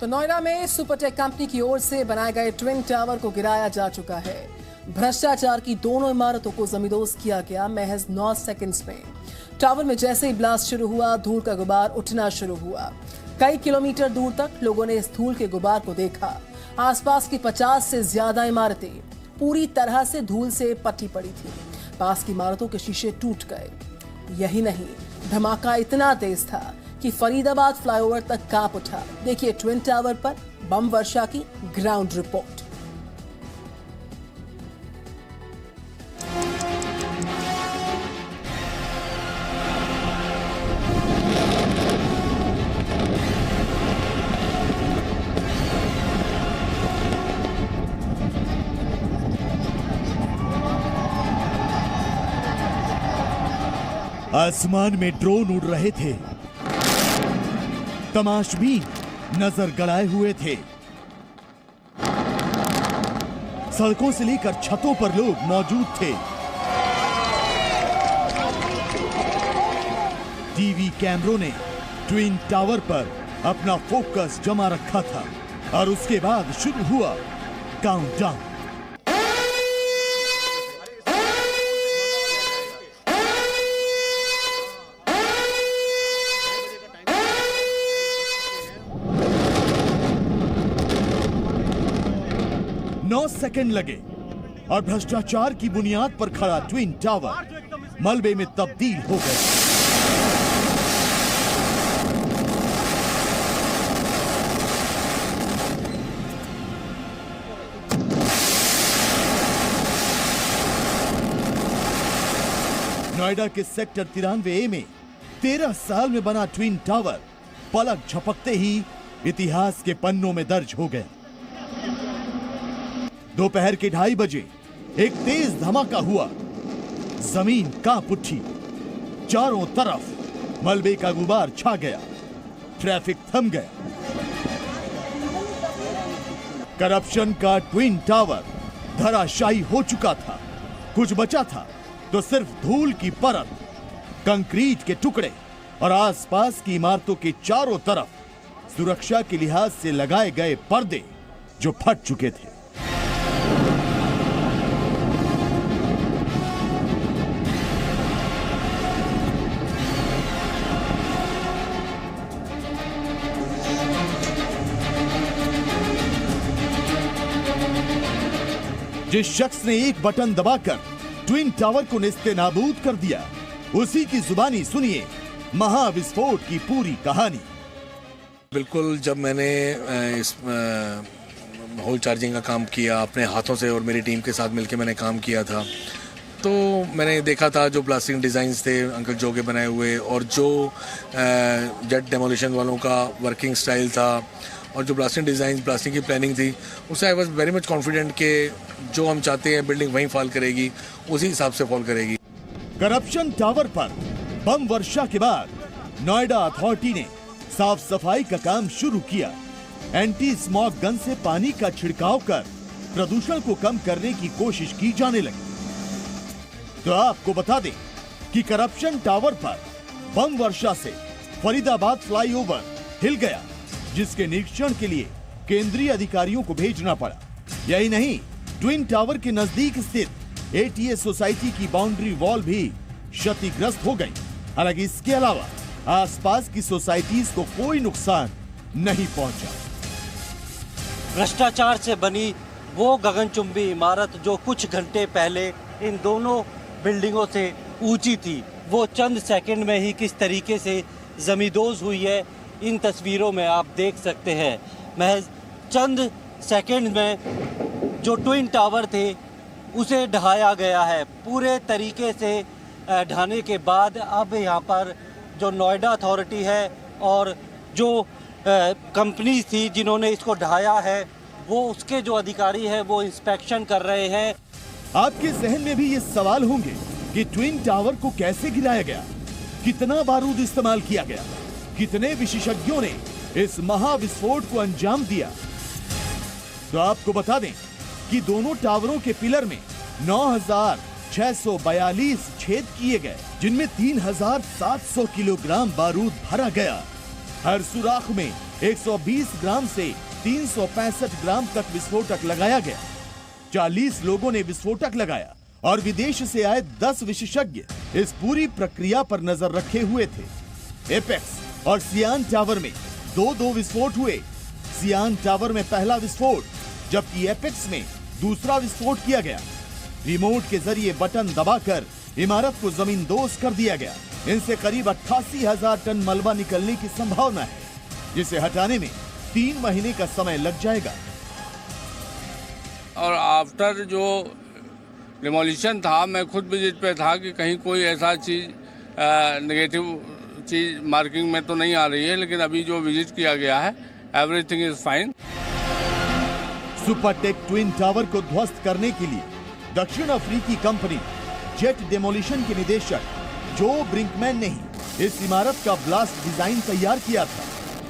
तो नोएडा में Supertech company की ओर से बनाए गए ट्विन टावर को गिराया जा चुका है। भ्रष्टाचार की दोनों इमारतों को जमींदोज किया गया महज 9 सेकंड्स में। टावर में जैसे ही ब्लास्ट शुरू हुआ, धूल का गुबार उठना शुरू हुआ। कई किलोमीटर दूर तक लोगों ने इस धूल के गुबार को देखा। आसपास की 50 से ज्यादा इमारतें पूरी तरह से धूल से पट्टी पड़ी थी। पास की इमारतों के शीशे टूट गए। यही नहीं, धमाका इतना तेज था कि फरीदाबाद फ्लाईओवर तक कांप उठा। देखिए ट्विन टावर पर बम वर्षा की ग्राउंड रिपोर्ट। आसमान में ड्रोन उड़ रहे थे, तमाशबीन नजर गड़ाए हुए थे। सड़कों से लेकर छतों पर लोग मौजूद थे। टीवी कैमरों ने ट्विन टावर पर अपना फोकस जमा रखा था और उसके बाद शुरू हुआ काउंटडाउन। सेकंड लगे और भ्रष्टाचार की बुनियाद पर खड़ा ट्विन टावर मलबे में तब्दील हो गया। नोएडा के सेक्टर 93A में 13 साल में बना ट्विन टावर पलक झपकते ही इतिहास के पन्नों में दर्ज हो गया। दोपहर के 2:30 बजे एक तेज धमाका हुआ। जमीन कांप उठी। चारों तरफ मलबे का गुबार छा गया। ट्रैफिक थम गया। करप्शन का ट्विन टावर धराशायी हो चुका था। कुछ बचा था तो सिर्फ धूल की परत, कंक्रीट के टुकड़े और आसपास की इमारतों के चारों तरफ सुरक्षा के लिहाज से लगाए गए पर्दे जो फट चुके थे। जिस शख्स ने एक बटन दबाकर ट्विन टावर को नेस्ते नाबूद कर दिया, उसी की जुबानी सुनिए महाविस्फोट की पूरी कहानी। बिल्कुल, जब मैंने इस होल चार्जिंग का काम किया अपने हाथों से और मेरी टीम के साथ मिलकर मैंने काम किया था, तो मैंने देखा था जो ब्लास्टिंग डिज़ाइंस थे अंकल जो के बनाए हुए और जो जेट डेमोलिशन वालों का वर्किंग स्टाइल था और जो ब्लास्टिंग डिज़ाइन, ब्लास्टिंग की प्लानिंग थी, उससे I was very much confident कि जो हम चाहते हैं बिल्डिंग वहीं फॉल करेगी, उसी हिसाब से फॉल करेगी। करप्शन टावर पर बम वर्षा के बाद नोएडा अथॉरिटी ने साफ सफाई का काम शुरू किया। एंटी स्मॉग गन से पानी का छिड़काव कर प्रदूषण को कम करने की कोशिश की जाने लगी। तो आपको बता दें कि करप्शन टावर पर बम वर्षा से फरीदाबाद फ्लाईओवर हिल गया, जिसके निरीक्षण के लिए केंद्रीय अधिकारियों को भेजना पड़ा। यही नहीं, ट्विन टावर के नजदीक स्थित एटीएस सोसाइटी की बाउंड्री वॉल भी क्षतिग्रस्त हो गई। हालांकि इसके अलावा आसपास की सोसाइटीज को कोई नुकसान नहीं पहुंचा। भ्रष्टाचार से बनी वो गगनचुंबी इमारत जो कुछ घंटे पहले इन दोनों बिल्डिंगों से ऊंची थी, वो चंद सेकंड में ही किस तरीके से जमींदोज हुई है, इन तस्वीरों में आप देख सकते हैं। महज चंद सेकंड में जो ट्विन टावर थे उसे ढहाया गया है। पूरे तरीके से ढहाने के बाद अब यहाँ पर जो नोएडा अथॉरिटी है और जो कंपनी थी जिन्होंने इसको ढहाया है, वो उसके जो अधिकारी हैं वो इंस्पेक्शन कर रहे हैं। आपके जहन में भी ये सवाल होंगे कि ट्विन टावर को कैसे गिराया गया, कितना बारूद इस्तेमाल किया गया, कितने विशेषज्ञों ने इस महाविस्फोट को अंजाम दिया। तो आपको बता दें कि दोनों टावरों के पिलर में 9,642 छेद किए गए, जिनमें 3,700 किलोग्राम बारूद भरा गया। हर सुराख में 120 ग्राम से 365 ग्राम तक विस्फोटक लगाया गया। 40 लोगों ने विस्फोटक लगाया और विदेश से आए 10 विशेषज्ञ इस पूरी प्रक्रिया पर नजर रखे हुए थे। एपेक्स और सियान टावर में 2-2 विस्फोट हुए। सियान टावर में पहला विस्फोट, जबकि एपेक्स में दूसरा विस्फोट किया गया। रिमोट के जरिए बटन दबाकर इमारत को जमींदोज कर दिया गया। इनसे करीब 88,000 टन मलबा निकलने की संभावना है, जिसे हटाने में 3 महीने का समय लग जाएगा। और आफ्टर जो डिमोलिशन था, मैं खुद विजिट पे था कि कहीं कोई ऐसा चीज नेगेटिव चीज मार्किंग में तो नहीं आ रही है, लेकिन अभी जो विजिट किया गया है, everything is fine. Supertech twin tower को ध्वस्त करने के लिए दक्षिण अफ्रीकी कंपनी जेट डेमोलिशन के निदेशक जो ब्रिंकमैन ने ही इस इमारत का ब्लास्ट डिजाइन तैयार किया था।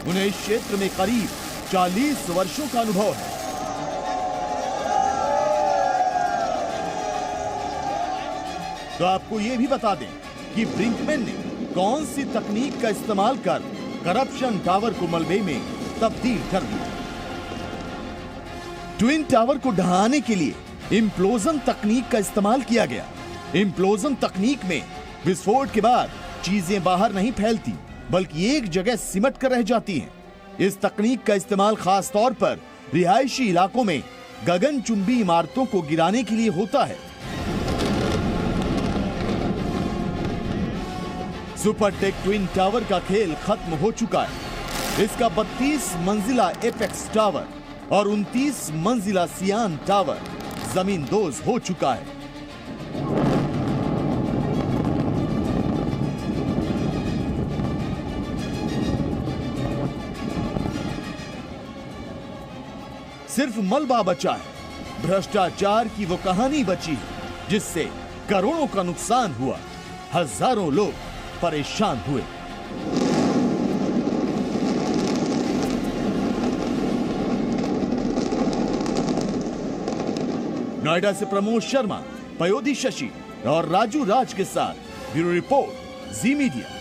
उन्हें इस क्षेत्र में करीब 40 वर्षों का अनुभव है। तो आपको यह भी बता दें कि ब्रिंकमैन ने कौन सी तकनीक का इस्तेमाल कर करप्शन टावर को मलबे में तब्दील कर दिया। ट्विन टावर को ढहाने के लिए इम्प्लोजन तकनीक का इस्तेमाल किया गया। इम्प्लोजन तकनीक में विस्फोट के बाद चीजें बाहर नहीं फैलती, बल्कि एक जगह सिमट कर रह जाती हैं। इस तकनीक का इस्तेमाल खास तौर पर रिहायशी इलाकों में गगनचुंबी इमारतों को गिराने के लिए होता है। सुपरटेक ट्विन टावर का खेल खत्म हो चुका है। इसका 32 मंजिला एपेक्स टावर और 29 मंजिला सियान टावर जमींदोज हो चुका है। सिर्फ मलबा बचा है। भ्रष्टाचार की वो कहानी बची है जिससे करोड़ों का नुकसान हुआ, हजारों लोग परेशान हुए। नोएडा से प्रमोद शर्मा, पयोधी शशि और राजू राज के साथ ब्यूरो रिपोर्ट, जी मीडिया।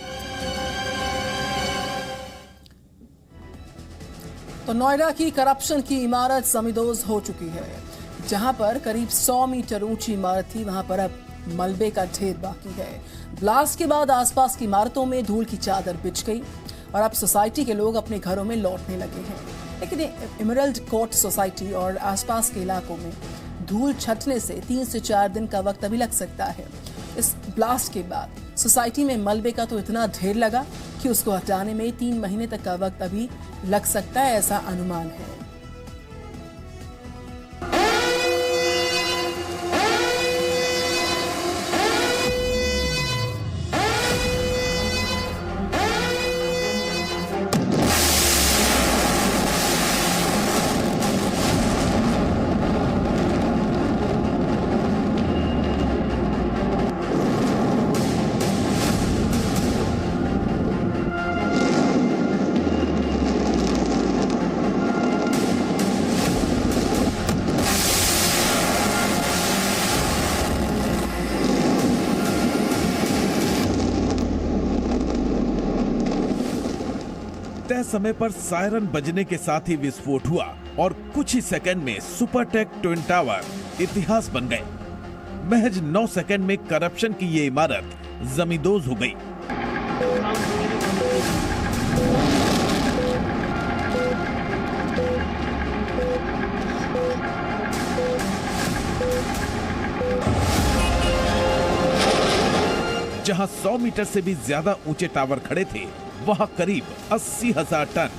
तो नोएडा की करप्शन की इमारत जमींदोज हो चुकी है। जहां पर करीब 100 मीटर ऊंची इमारत थी, वहां पर अब मलबे का ढेर बाकी है। ब्लास्ट के बाद आसपास की इमारतों में धूल की चादर बिछ गई और अब सोसाइटी के लोग अपने घरों में लौटने लगे हैं। लेकिन एमरल्ड कोर्ट सोसाइटी और आसपास के इलाकों में धूल छटने से 3 से 4 दिन का वक्त अभी लग सकता है। इस ब्लास्ट के बाद सोसाइटी में मलबे का तो इतना ढेर लगा कि उसको हटाने में 3 महीने तक का वक्त अभी लग सकता है, ऐसा अनुमान है। तय समय पर सायरन बजने के साथ ही विस्फोट हुआ और कुछ ही सेकंड में सुपरटेक ट्विन टावर इतिहास बन गए। महज 9 सेकंड में करप्शन की ये इमारत जमींदोज हो गई। जहां 100 मीटर से भी ज्यादा ऊंचे टावर खड़े थे, वहां करीब 80,000 टन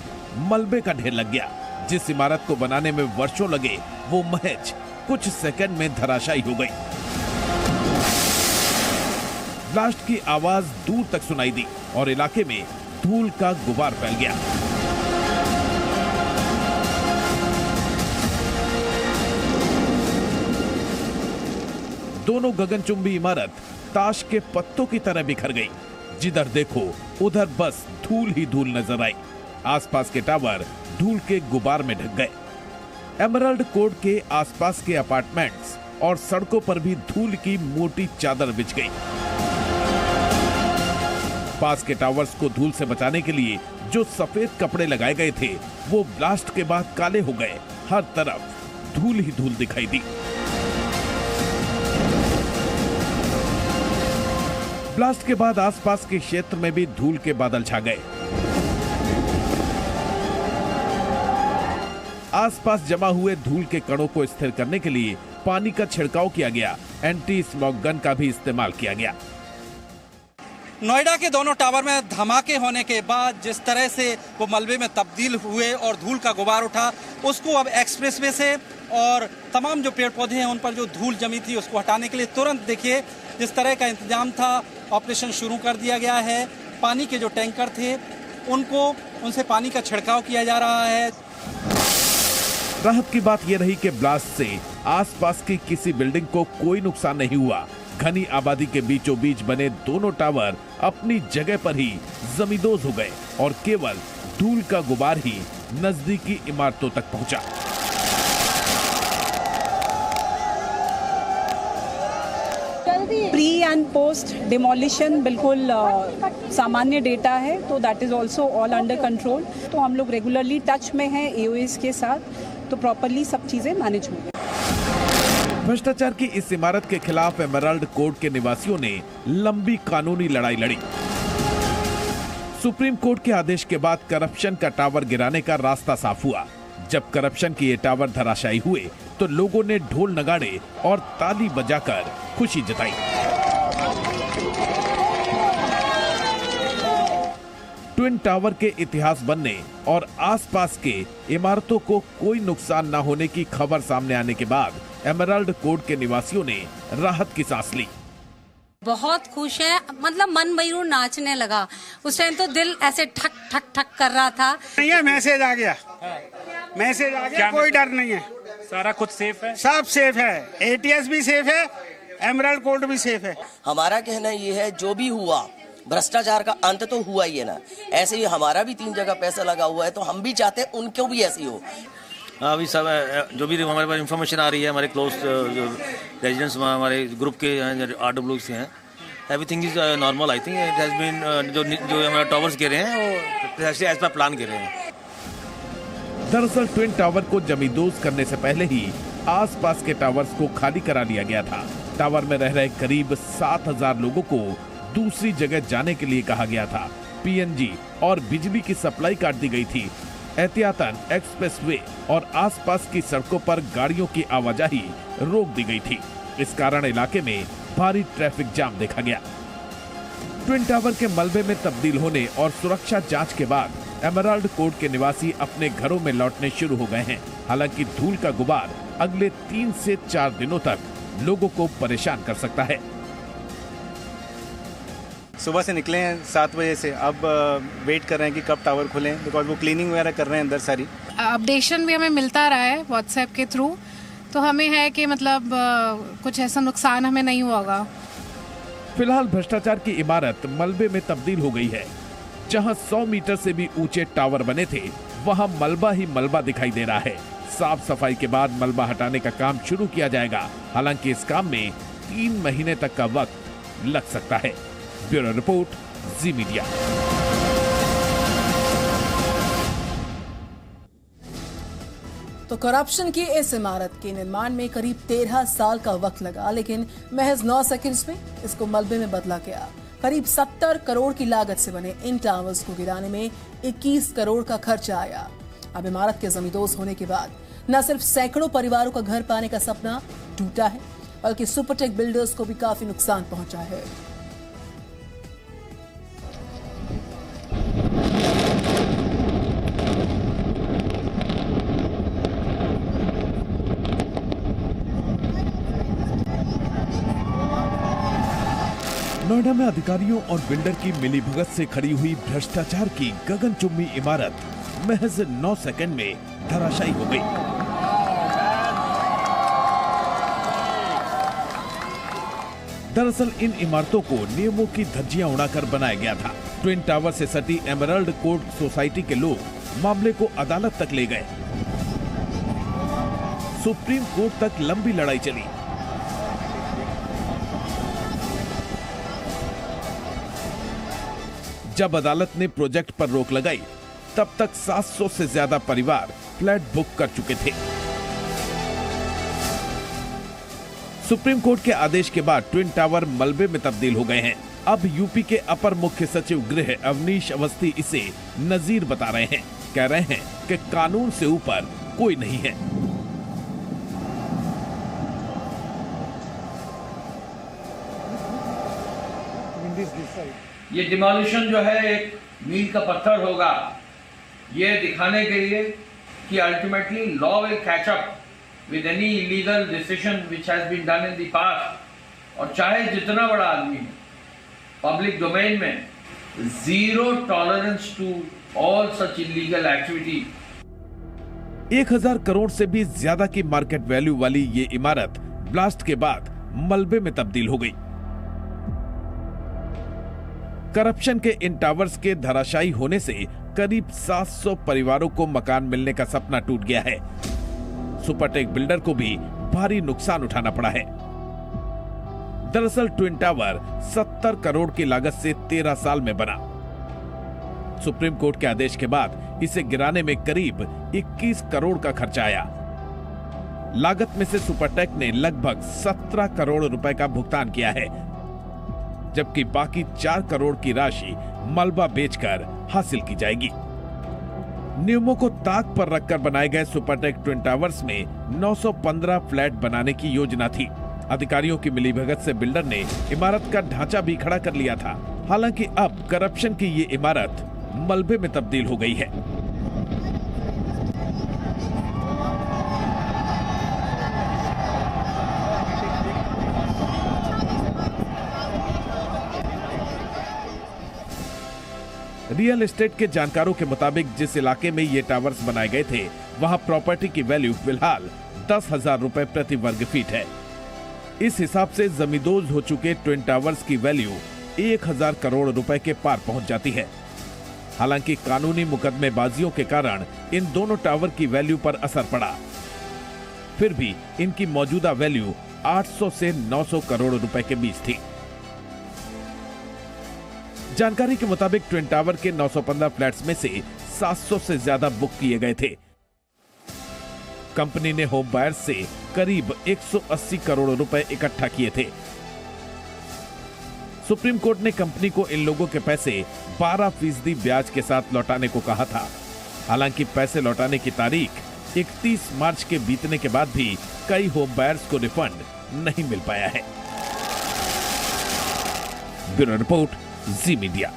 मलबे का ढेर लग गया। जिस इमारत को बनाने में वर्षों लगे, वो महज कुछ सेकंड में धराशायी हो गई। ब्लास्ट की आवाज दूर तक सुनाई दी और इलाके में धूल का गुबार फैल गया। दोनों गगनचुंबी इमारत ताश के पत्तों की तरह बिखर गई। जिधर देखो उधर बस धूल ही धूल नजर आई। आसपास के टावर धूल के गुबार में ढक गए। एमरल्ड कोर्ट के आसपास के अपार्टमेंट्स और सड़कों पर भी धूल की मोटी चादर बिछ गई। पास के टावर्स को धूल से बचाने के लिए जो सफेद कपड़े लगाए गए थे वो ब्लास्ट के बाद काले हो गए। हर तरफ धूल ही धूल दिखाई दी। ब्लास्ट के बाद आसपास के क्षेत्र में भी धूल के बादल छा गए। आसपास जमा हुए धूल के कणों को स्थिर करने के लिए पानी का छिड़काव किया गया। एंटी स्मॉग गन का भी इस्तेमाल किया गया। नोएडा के दोनों टावर में धमाके होने के बाद जिस तरह से वो मलबे में तब्दील हुए और धूल का गुबार उठा, उसको अब एक्सप्रेसवे से और तमाम जो पेड़ पौधे हैं उन पर जो धूल जमी थी उसको हटाने के लिए तुरंत देखिए जिस तरह का इंतजाम था, ऑपरेशन शुरू कर दिया गया है। पानी के जो टैंकर थे उनसे पानी का छिड़काव किया जा रहा है। राहत की बात यह रही कि ब्लास्ट से आसपास की किसी बिल्डिंग को कोई नुकसान नहीं हुआ। घनी आबादी के बीचों बीच बने दोनों टावर अपनी जगह पर ही जमींदोज हो गए और केवल धूल का गुबार ही नजदीकी इमारतों तक पहुंचा। प्री एंड पोस्ट डिमोलिशन बिल्कुल सामान्य डेटा है, तो that is also all under control. तो हम लोग रेगुलरली टच में हैं एओएस के साथ, तो प्रॉपरली सब चीजें मैनेज हो गई। भ्रष्टाचार की इस इमारत के खिलाफ एमराल्ड कोर्ट के निवासियों ने लंबी कानूनी लड़ाई लड़ी। सुप्रीम कोर्ट के आदेश के बाद करप्शन का टावर गिराने का रास्ता साफ हुआ। जब करप्शन के ये टावर धराशायी हुए तो लोगों ने ढोल नगाड़े और ताली बजाकर खुशी जताई। ट्विन टावर के इतिहास बनने और आसपास के इमारतों को कोई नुकसान न होने की खबर सामने आने के बाद एमराल्ड कोर्ट के निवासियों ने राहत की सांस ली। बहुत खुश है, मतलब मन मयूर नाचने लगा। उस टाइम तो दिल ऐसे ठक ठक ठक कर रहा था। ये मैसेज आ गया, मैसेज आ गया, कोई डर नहीं है, सारा कुछ सेफ है, सब सेफ है। एटीएस भी सेफ है, एमराल्ड कोर्ट भी सेफ है। हमारा कहना ये है जो भी हुआ भ्रष्टाचार का अंत तो हुआ ही है ना। ऐसे ही हमारा भी 3 जगह पैसा लगा हुआ है, तो हम भी चाहते हैं उनको भी ऐसी हो। अभी सब जो भी हमारे पास इन्फॉर्मेशन आ रही है, हमारे क्लोज रेजिडेंट्स हमारे ग्रुप के RW से हैं, everything is normal. I think it has been जो हमारे टावर्स गिरे हैं वो एज पर प्लान गिरे हैं। दरअसल ट्विन टावर को जमींदोज करने से पहले ही आसपास के टावर्स को खाली करा लिया गया था। टावर में रह रहे करीब 7000 लोगों को दूसरी जगह जाने के लिए कहा गया था। PNG और बिजली की सप्लाई काट दी गई थी। एहतियातन एक्सप्रेसवे और आसपास की सड़कों पर गाड़ियों की आवाजाही रोक दी गई थी। इस कारण इलाके में भारी ट्रैफिक जाम देखा गया। ट्विन टावर के मलबे में तब्दील होने और सुरक्षा जांच के बाद एमराल्ड कोर्ट के निवासी अपने घरों में लौटने शुरू हो गए हैं। हालांकि धूल का गुबार अगले 3 से 4 दिनों तक लोगों को परेशान कर सकता है। सुबह से निकले हैं 7 बजे से, अब वेट कर रहे हैं कि कब टावर खुलें, बिकॉज वो क्लीनिंग वगैरह कर रहे हैं अंदर सारी। अपडेशन भी हमें मिलता रहा है व्हाट्सएप के थ्रू, तो हमें है कि मतलब कुछ ऐसा नुकसान हमें नहीं होगा। फिलहाल भ्रष्टाचार की इमारत मलबे में तब्दील हो गई है। जहां 100 मीटर से भी ऊंचे टावर बने थे, वहां मलबा ही मलबा दिखाई दे रहा है। साफ सफाई के बाद मलबा हटाने का काम शुरू किया जाएगा। हालांकि इस काम में 3 महीने तक का वक्त लग सकता है। ब्यूरो रिपोर्ट, जी मीडिया। तो करप्शन की इस इमारत के निर्माण में करीब 13 साल का वक्त लगा, लेकिन महज 9 सेकंड्स में इसको मलबे में बदला गया। करीब 70 करोड़ की लागत से बने इन टावर्स को गिराने में 21 करोड़ का खर्चा आया। अब इमारत के जमींदोज होने के बाद न सिर्फ सैकड़ों परिवारों का घर पाने का सपना टूटा है, बल्कि सुपरटेक बिल्डर्स को भी काफी नुकसान पहुंचा है। नोएडा में अधिकारियों और बिल्डर की मिलीभगत से खड़ी हुई भ्रष्टाचार की गगनचुंबी इमारत महज 9 सेकंड में धराशायी हो गई। दरअसल इन इमारतों को नियमों की धज्जियां उड़ाकर बनाया गया था। ट्विन टावर से सटी एमराल्ड कोर्ट सोसाइटी के लोग मामले को अदालत तक ले गए। सुप्रीम कोर्ट तक लंबी लड़ाई चली। जब अदालत ने प्रोजेक्ट पर रोक लगाई तब तक 700 से ज्यादा परिवार फ्लैट बुक कर चुके थे। सुप्रीम कोर्ट के आदेश के बाद ट्विन टावर मलबे में तब्दील हो गए हैं। अब यूपी के अपर मुख्य सचिव गृह अवनीश अवस्थी इसे नजीर बता रहे हैं। कह रहे हैं कि कानून से ऊपर कोई नहीं है। ये डिमोलिशन जो है एक मील का पत्थर होगा, ये दिखाने के लिए कि ultimately law will catch up with any illegal decision which has been done in the past. और चाहे जितना बड़ा आदमी है, पब्लिक डोमेन में zero tolerance to all such illegal activity. 1000 crore से भी ज्यादा की मार्केट वैल्यू वाली ये इमारत ब्लास्ट के बाद मलबे में तब्दील हो गई। करप्शन के इन टावर्स के धराशायी होने से करीब 700 परिवारों को मकान मिलने का सपना टूट गया है। सुपरटेक बिल्डर को भी भारी नुकसान उठाना पड़ा है। दरअसल ट्विन टावर 70 करोड़ की लागत से 13 साल में बना। सुप्रीम कोर्ट के आदेश के बाद इसे गिराने में करीब 21 करोड़ का खर्चा आया। लागत में से सुपरटेक ने लगभग 17 करोड़ रुपए का भुगतान किया है, जबकि बाकी 4 करोड़ की राशि मलबा बेचकर हासिल की जाएगी। नियमों को ताक पर रखकर बनाए गए सुपरटेक ट्विन टावर्स में 915 फ्लैट बनाने की योजना थी। अधिकारियों की मिलीभगत से बिल्डर ने इमारत का ढांचा भी खड़ा कर लिया था। हालांकि अब करप्शन की ये इमारत मलबे में तब्दील हो गई है। रियल एस्टेट के जानकारों के मुताबिक जिस इलाके में ये टावर्स बनाए गए थे, वहां प्रॉपर्टी की वैल्यू फिलहाल 10,000 रुपए प्रति वर्ग फीट है। इस हिसाब से जमींदोज हो चुके ट्विन टावर्स की वैल्यू 1000 करोड़ रुपए के पार पहुंच जाती है। हालांकि कानूनी मुकदमेबाजियों के कारण इन दोनों टावर की वैल्यू पर असर पड़ा। फिर भी इनकी मौजूदा वैल्यू 800 से 900 करोड़ रुपए के बीच थी। जानकारी के मुताबिक ट्विन टावर के 915 फ्लैट्स में से 700 से ज्यादा बुक किए गए थे। कंपनी ने होम बायर्स से करीब 180 करोड़ रुपए इकट्ठा किए थे। सुप्रीम कोर्ट ने कंपनी को इन लोगों के पैसे 12% ब्याज के साथ लौटाने को कहा था। हालांकि पैसे लौटाने की तारीख 31 मार्च के बीतने के बाद भी कई होम बायर्स को रिफंड नहीं मिल पाया है। ब्यूरो रिपोर्ट, जी मीडिया।